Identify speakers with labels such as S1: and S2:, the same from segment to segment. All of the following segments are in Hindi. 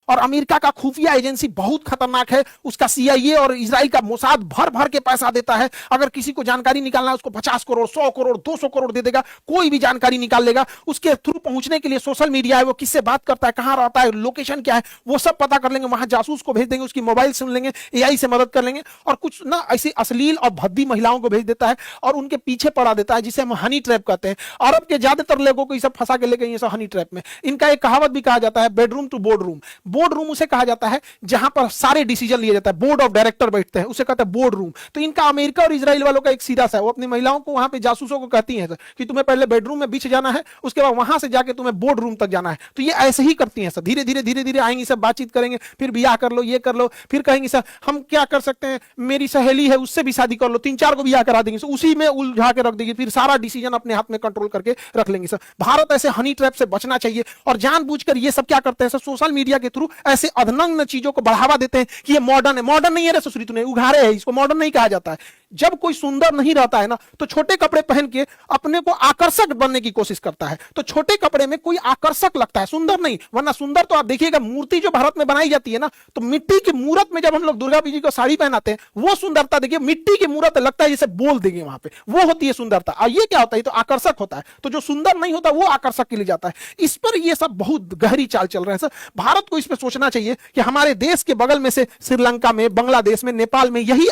S1: और अमेरिका का खुफिया एजेंसी बहुत खतरनाक है, उसका CIA और इजराइल का मोसाद भर भर के पैसा देता है। अगर किसी को जानकारी निकालना है उसको 50 करोड़ 100 करोड़ 200 करोड़ दे देगा, कोई भी जानकारी निकाल लेगा। उसके थ्रू पहुंचने के लिए सोशल मीडिया है, वो किससे बात करता है, कहां रहता है, लोकेशन क्या है, वो सब पता कर लेंगे। वहां जासूस को भेज देंगे, उसकी मोबाइल सुन लेंगे, AI से मदद कर लेंगे, और कुछ ना ऐसी अश्लील और भद्दी महिलाओं को भेज देता है और उनके पीछे पड़ा देता है, जिसे हम हनी ट्रैप कहते हैं। अरब के ज्यादातर लोगों को ये सब फंसा के लेके ये सब हनी ट्रैप में। इनका एक कहावत भी कहा जाता है, bedroom to board room. Board room उसे कहा जाता है जहां पर सारे डिसीजन लिए जाता है, बोर्ड ऑफ डायरेक्टर बैठते हैं, उसे कहते हैं बोर्ड रूम। तो इनका अमेरिका और इजराइल वालों का एक सीधा सा है, वो अपनी महिलाओं को वहां पे जासूसों को कहती हैं कि तुम्हें पहले बेडरूम में बिछ जाना है, उसके बाद वहां से जाके तुम्हें बोर्ड रूम तक जाना है। तो ये ऐसे ही करती हैं सर, धीरे धीरे धीरे धीरे आएंगी सब, बातचीत करेंगे, फिर ब्याह कर लो, ये कर लो, फिर कहेंगे सर हम क्या कर सकते हैं, मेरी सहेली है उससे भी शादी कर लो, 3-4 को ब्याह करा देंगे, उसी में उलझा के रख देंगे, फिर सारा डिसीजन अपने हाथ में कंट्रोल करके रख लेंगे सर। भारत ऐसे हनी ट्रैप से बचना चाहिए। और जानबूझकर ये सब क्या करते हैं सर, सोशल मीडिया के थ्रू ऐसे अधनंग चीजों को बढ़ावा देते हैं कि ये मॉडर्न है। मॉडर्न नहीं है रे सुश्री, तूने उघारे है, इसको मॉडर्न नहीं कहा जाता है। जब कोई सुंदर नहीं रहता है ना, तो छोटे कपड़े पहन के अपने को आकर्षक बनने की कोशिश करता है। तो छोटे कपड़े में कोई आकर्षक लगता है, सुंदर नहीं। वरना सुंदर तो आप देखिएगा, मूर्ति जो भारत में बनाई जाती है ना, तो मिट्टी की मूर्त में जब हम लोग दुर्गा जी को साड़ी पहनाते हैं, वो सुंदरता देखिए, मिट्टी की मूर्त लगता है जैसे बोल देंगे वहां पे, वो होती है सुंदरता। और ये क्या होता है, तो आकर्षक होता है। तो जो सुंदर नहीं होता वो आकर्षक के लिए जाता है। इस पर ये सब बहुत गहरी चाल चल रहा है सर। भारत को इस पर सोचना चाहिए कि हमारे देश के बगल में से श्रीलंका में, बांग्लादेश में, नेपाल में यही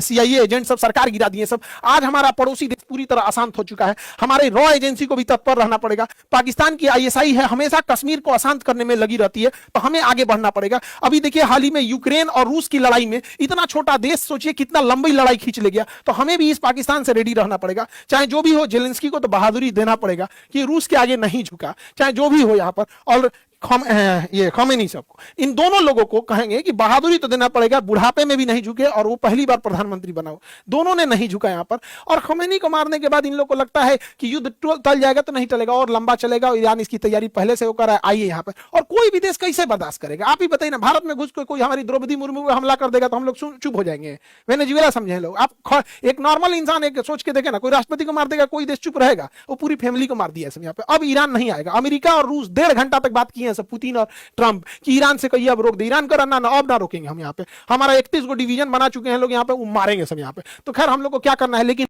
S1: CIA एजेंट सब सरकार गिरा दिए सब। आज हमारा पड़ोसी देश पूरी तरह अशांत हो चुका है। हमारे रॉ एजेंसी को भी तत्पर रहना पड़ेगा। पाकिस्तान की ISI है, हमेशा कश्मीर को अशांत करने में लगी रहती है, तो हमें आगे बढ़ना पड़ेगा। अभी देखिए हाल ही में यूक्रेन और रूस की लड़ाई में, इतना छोटा देश सोचिए कितना लंबी लड़ाई खींच ले गया। तो हमें भी इस पाकिस्तान से रेडी रहना पड़ेगा। चाहे जो भी हो, जेलेंस्की को तो बहादुरी देना पड़ेगा कि रूस के आगे नहीं झुका, चाहे जो भी हो यहाँ पर। और ये खमेनी सबको, इन दोनों लोगों को कहेंगे कि बहादुरी तो देना पड़ेगा, बुढ़ापे में भी नहीं झुके, और वो पहली बार प्रधानमंत्री बना हो, दोनों ने नहीं झुका यहाँ पर। और खमेनी को मारने के बाद इन लोगों को लगता है कि युद्ध टल जाएगा, तो नहीं टलेगा और लंबा चलेगा। और ईरान इसकी तैयारी पहले से होकर आइए यहाँ पर। और कोई भी देश कैसे बर्दाश्त करेगा, आप ही बताइए ना। भारत में घुस के कोई हमारी द्रौपदी मुर्मू को हमला कर देगा तो हम लोग चुप हो जाएंगे। वेनेजुएला समझे लोग, आप एक नॉर्मल इंसान एक सोच के देखे ना, कोई राष्ट्रपति को मार देगा, कोई देश चुप रहेगा? वो पूरी फैमिली को मार दिया सब यहाँ पे। अब ईरान नहीं आएगा। अमेरिका और रूस 1.5 घंटा तक बात किए हैं सब, पुतिन और ट्रंप, कि ईरान से कहिए अब रोक दे। ईरान का रन्ना ना, अब ना रोकेंगे हम यहाँ पे। हमारा 31 को डिवीजन बना चुके हैं लोग यहाँ पे, वो मारेंगे सब यहाँ पे। तो खैर हम लोग को क्या करना है, लेकिन